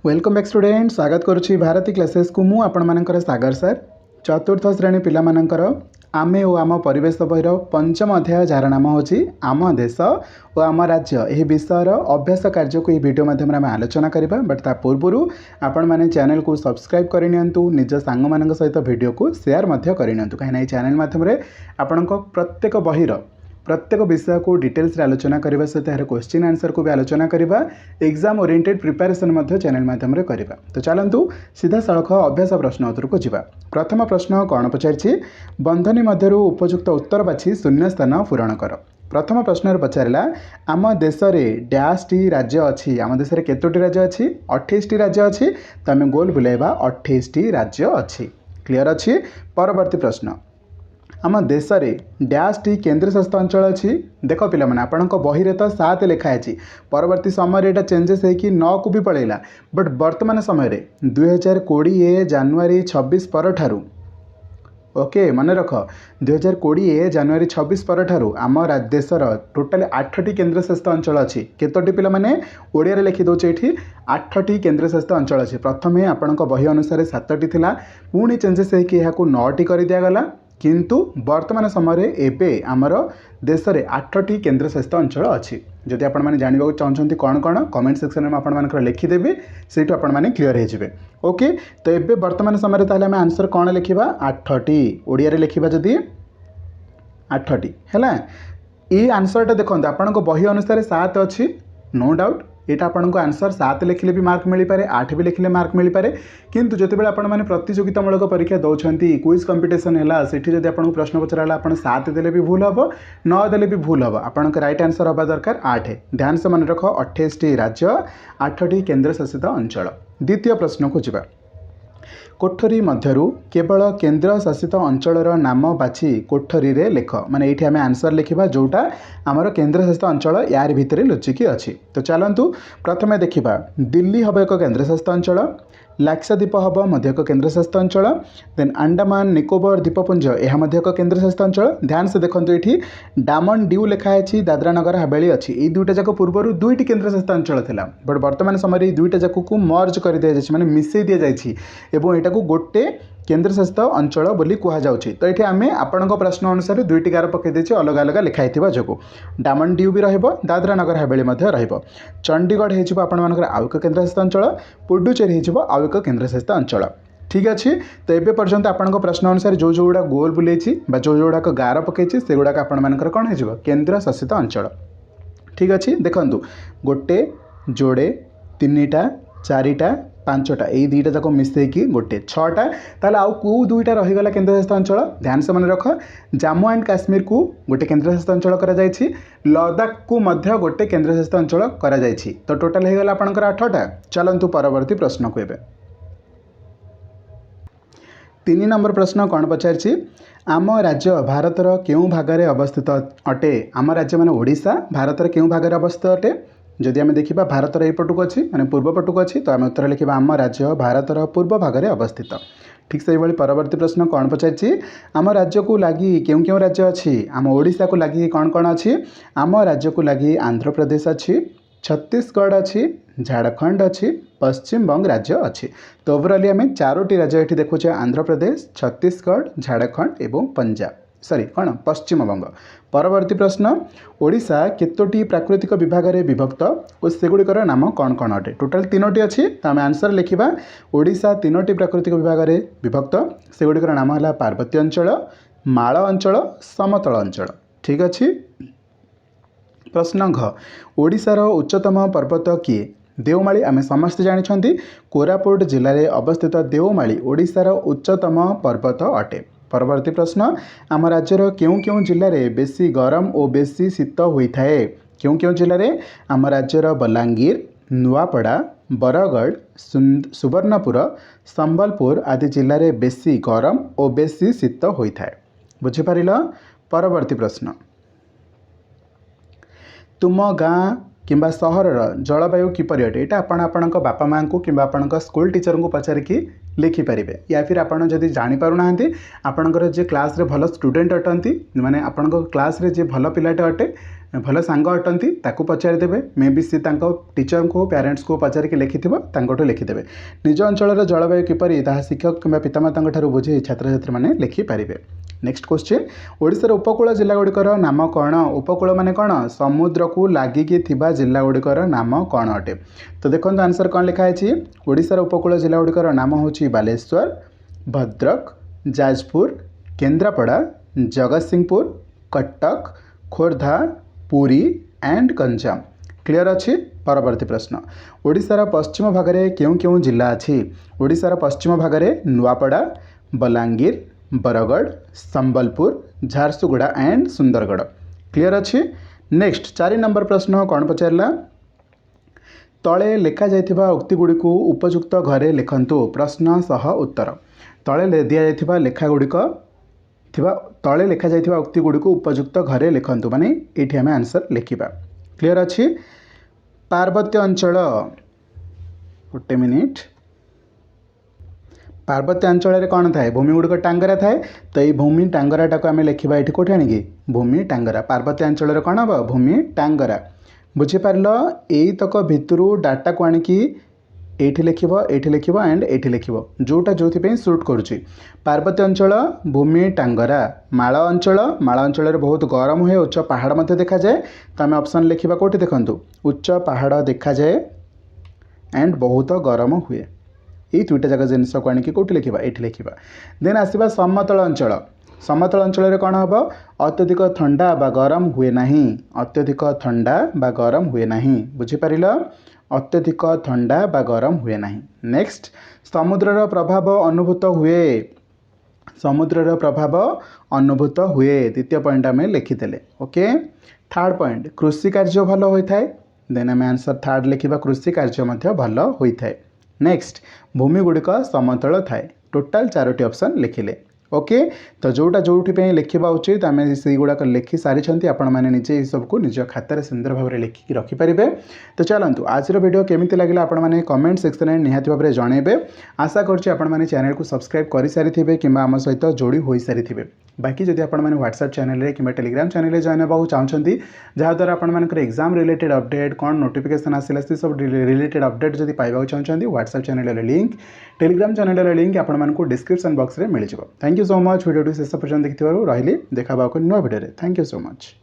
Welcome back student स्वागत करुच्ची Bharti classes को मु आपण मानकर सागर सर चतुर्थ श्रेणी पिला मानकर आमे और आम परिवेश बहिर पंचम अध्याय जार नाम होची आम देश और आम राज्य यह विषयर अभ्यास कार्य को वीडियो माध्यम आम आलोचना करबा बट ता पूर्व आपण माने चैनल को सब्सक्राइब करनियंतु निज सांग मान सहित वीडियो को शेयर मध्य करनियंतु कहीं चैनल माध्यम आपण प्रत्येक बहिर प्रत्येक विषय को डिटेल्स रे आलोचना करबा सहित यार क्वेश्चन आंसर को भी आलोचना करबा एग्जाम ओरिएंटेड प्रिपरेशन मध्य चैनल माध्यम रे करबा। तो चलंतु सीधा सड़क अभ्यास प्रश्न उत्तर को जिबा। प्रथम प्रश्न कौन पचारछि बंधनी मध्यरु उपयुक्त उत्तर बाछि शून्य स्थान पूरण कर। प्रथम प्रश्न पचारला आम देश में डैश टी राज्य अच्छी आम देश में केतोटी राज्य अच्छी 28 टी राज्य अच्छी तो आम गोल बुलाइबा 28 टी राज्य अच्छी। क्लियर अच्छी। परवर्ती प्रश्न आम देश में डैश टी केन्द्र शासित अंचल अच्छी देख पिला माने आपणक बही रे तो 7 लिखाई परवर्ती समय यहाँ चेंजेस होगी 9 को भी पलैला बट वर्तमान समय 2020 जानुआरी 26 पर ठारू ओके मन रख 2020 जानुआरी 26 पर ठारू आम देशर टोटाल 8टी केन्द्र शासित अंचल अच्छी केतोटी पिला माने ओडिया रे लिखि दउचे एठी 8टी केन्द्र शासित अंचल अच्छी। प्रथमे आपणक बही अनुसार 7टी थिला पुणी चेंजेस होगी यहाँ 9टी कर दिया गला किंतु वर्तमान समय एबे आमर देश में 8टी केन्द्र शासित अंचल अच्छी। जदि आपण मैंने जानवा चाहते कौन कौन कमेंट सेक्शन में आप लिखिदेवी से आपने क्लीयर हो ओके। तो ये वर्तमान समय ताले आम आंसर कौन लिखा 8टी ओडिया रे लिखा जदि 8टी है ये आंसरटा देखते आपण बही अनुसार 7 अच्छी नो डाउट यहाँ आपको आंसर 7 लिखिले भी मार्क मिल पारे 8 भी लिखिले मार्क मिल पारे किंतु जिते आपण मैंने प्रतियोगितामूलक परीक्षा दौरान क्विज कंपिटिशन है सेठी जब आपको प्रश्न पचराला आप 7 देले भी भूल हम 9 देले भी भूल हम आपन राइट आंसर हवा दरकार 8। ध्यान से मन रख 28टी राज्य 8टी केन्द्र शासित अंचल। द्वितीय प्रश्न को जावा कोठरी मध्यरु केवल केन्द्र शासित अंचलर नाम बाछि कोठरी रे लेख माने ये आम आंसर लिखा जोटा आमर केन्द्र शासित अंचल यार भितर लुचिकी अच्छी। तो चलतु प्रथम देखा दिल्ली हम एक केन्द्र शासित अंचल लाक्षाद्वीप हम एक केन्द्र शासित अंचल देन अंडमान निकोबर द्वीपपुंज यह एक केन्द्र शासित अंचल। ध्यान से देखो ये डामन ड्यू लिखाई दादरा नगर हवेली अच्छी ये दुईटा जाक पूर्व 2टी केन्द्र शासित अंचल था बट वर्तमान समय दुईटा जाक को मर्ज कर दि जाए मिसई दि जाए यहाँ को गोटे केन्द्र शासित अंचल बोली कहुच्छे। तो ये आम आपण प्रश्न अनुसार 2टी गार पकईदे अलग अलग लिखाई जो डामन ड्यू भी दादरा नगर हवेली चंडीगढ़ होकर आउ एक केन्द्र शासित अंचल पुडुचेरी हो आउ एक केन्द्र शासित अंचल। ठीक अच्छे। तो ये पर्यंत आपण प्रश्न अनुसार जो जो गुड़ा गोल बुले जो जोड़ाक गार पकई से गुड़ाक आपर कौन हो केन्द्र शासित अंचल। ठीक अच्छे। देखु गोटे जोड़े 3टा 4टा 5टा यही 2टा जाक मिसेकी गोटे 6टा ताले आउ को 2टा रहीगला केन्द्र शासित अंचल। ध्यान से मन रख जम्मू एंड काश्मीर को गोटे केन्द्र शासित अंचल करा जायछि लद्दाख को मध्य गोटे केन्द्र शासित अंचल करा जायछि। तो टोटाल हो गला आपनकर 8टा। चलंतु परवर्ती प्रश्न को एबे 3 नंबर प्रश्न कौन पचारछि आम राज्य भारतर केउं भागरे अवस्थित अटे। आम राज्य माने ओडिशा भारतर केउं भागरे अवस्थित अटे जदि आम देखा भारतर एपटू अच्छी माने पूर्व पटू अच्छी तो आम उत्तर लिखा आम राज्य भारतर पूर्व भागरे अवस्थित। ठीक से भाई परवर्ती प्रश्न कौन पचारछि आम राज्य को लगी क्यों क्यों राज्य अच्छी आम ओडिशा को लगी कौन कौन अच्छी आम राज्य को लगी आंध्र प्रदेश अच्छी छत्तीसगढ़ अच्छी झारखंड अच्छी पश्चिम बंग राज्य अच्छी। तो ओवरअली आम 4टी राज्य ये देखुचे आंध्र प्रदेश छत्तीसगढ़ झारखंड एवं पंजाब सॉरी कौन पश्चिम बंग। परवर्ती प्रश्न ओडिशा केतोटी प्राकृतिक विभाग में विभक्त और सेगुड़िकर नाम कौन कौन अटे। टोटाल 3टी अच्छी तो आम आंसर लिखा ओडिशा 3टी प्राकृतिक विभाग में विभक्त सेगुड़िकर नाम है पार्वती अंचल माଳ अंचल समतल अंचल। ठीक अच्छे। प्रश्न घ ओडिशार उच्चतम पर्वत किए देवमाली आम समस्त जानते कोरापुट जिले में अवस्थित देवमाली ओडिशार उच्चतम पर्वत अटे। परवर्ती प्रश्न आम राज्यर क्यों क्यों जिले में बेसी गरम और बेसी शीत होता है क्यों क्यों जिले में आम राज्यर बलांगीर नुआपड़ा बरगढ़ सुवर्णपुर संबलपुर आदि जिले में बेसी गरम और बेसी शीत होता है। बुझीपार। परवर्ती प्रश्न तुम गाँ किंबा सहर जलवायु किपरि अटे ये आपण बापा माँ को कि स्कूल टीचर को पचारिकी लिखिपारे या फिर आपड़ जदि जापर ना आपणकर जे क्लास रे भल स्टूडेंट अटंती माने आपण क्लास रे जे भल पिलाटे अटे भल सांग अटंती ताकू पचारिदेवे मे बी सी टीचर को पेरेंट्स को पचारिक लिखिथिबो तांकोठु लिखिदेवे निज अंचल जलवायु किपरि ताहा शिक्षक किंबा पितामाता ठारू बुझी छात्र छात्री माने लिखिपारे। नेक्स्ट क्वेश्चन ओडिशार उपकूल जिला गुड़िकर नाम कौन उपकूल माने कौन समुद्र को लागिकी थिबा जिला गुड़िकर नाम कौन अटे तो देखो आंसर कौन लिखाई ओडिशार उपकूल जिला गुड़िकर नाम होची बालेश्वर भद्रक जाजपुर केन्द्रापड़ा जगतसिंहपुर कटक खोर्धा पुरी एंड गंजाम क्लियर अच्छी। परवर्ती प्रश्न ओडिशार पश्चिम भाग में क्यों क्यों जिला अच्छी ओडिशार पश्चिम भाग में नुआपड़ा बलांगीर बरगढ़ संबलपुर झारसुगुड़ा एंड सुंदरगढ़ क्लियर अच्छी। नेक्स्ट 4 नंबर प्रश्न कौन पचारा तले लेखा जाइथिबा उक्ति गुड़िक उपयुक्त घरे लिखंतु प्रश्न सह उत्तर तले दि जाइथिबा लेखा गुड़िक तले लेखा जाइथिबा उक्ति गुड़िक उपयुक्त घरे लिखंतु माने एठी हमें आंसर लिखिबा क्लियर अच्छी। पार्वत्य अंचल गोटे मिनिट पार्वत्य अंचल कौन थाए भूमि गुड़िक टांगरा थाए तो ये भूमि टांगराटा को आम लिखा ये कौटे आणिकी भूमि टांगरा पार्वत्य अंचल कौन हम भूमि टांगरा बुझीपार यही तक भितर डाटा को आणिकी एठी लिख एंड एठी लिख जोटा जो सुट करुच्ची पार्वत्य अंचल भूमि टांगरा माଳ अंचल बहुत गरम हुए उच्च पहाड़ मध्य देखा जाए तो आम ऑप्शन लिखा कौटी देखु उच्च पहाड़ देखा जाए एंड बहुत गरम हुए ये दुईटा जगह जिनस को आणिकी कौटी लिखा ये लिखा देन आसवा समतल अंचल कौन हम अत्यधिक ठंडा बा गरम हुए नहीं अत्यधिक ठंडा बा गरम हुए नहीं बुझीपार अत्यधिक ठंडा बा गरम हुए नहीं। नेक्स्ट समुद्रर प्रभाव अनुभूत हुए द्वितीय पॉइंट आम लिखिदेले ओके। थर्ड पॉइंट कृषि कार्य भल होता है देन आम आंसर थर्ड लिखा कृषि कार्य भल होता है। नेक्स्ट भूमि गुड़िक समतल थाए टोटाल 4टी ऑप्शन लिखिले ओके तो जोटा जो लिखा उचित आम से गुड़ाक लिखि सारी आपण मैंने निजे सबको निज खातार सुंदर भाव में लिखिक रखिपारे। तो चलतु आज वीडियो केमी लगे आपण मैंने कमेंट सेक्शन में निहाती भाव में जनइबे आशा करुँचे आपण मैंने चैनल को सब्सक्राइब कर सारी थे कि आम सहित जोड़ी हो सारी थे बाकी जदि आपण मैंने व्हाट्सएप चैनल कि टेलीग्राम चैनल जॉइन होगा चाहते जहाँद्वारा आपर एग्जाम रिलेटेड अपडेट कौन नोटिफिकेशन आसला से सब रिलेटेड अपडेट जब पाइबा चाहते WhatsApp channel link Telegram channel link आपको डिस्क्रिप्शन बॉक्स में मिल जाए। Thank you so much video शेष पर्यटन देखिए रही देखा new video. Thank you so much.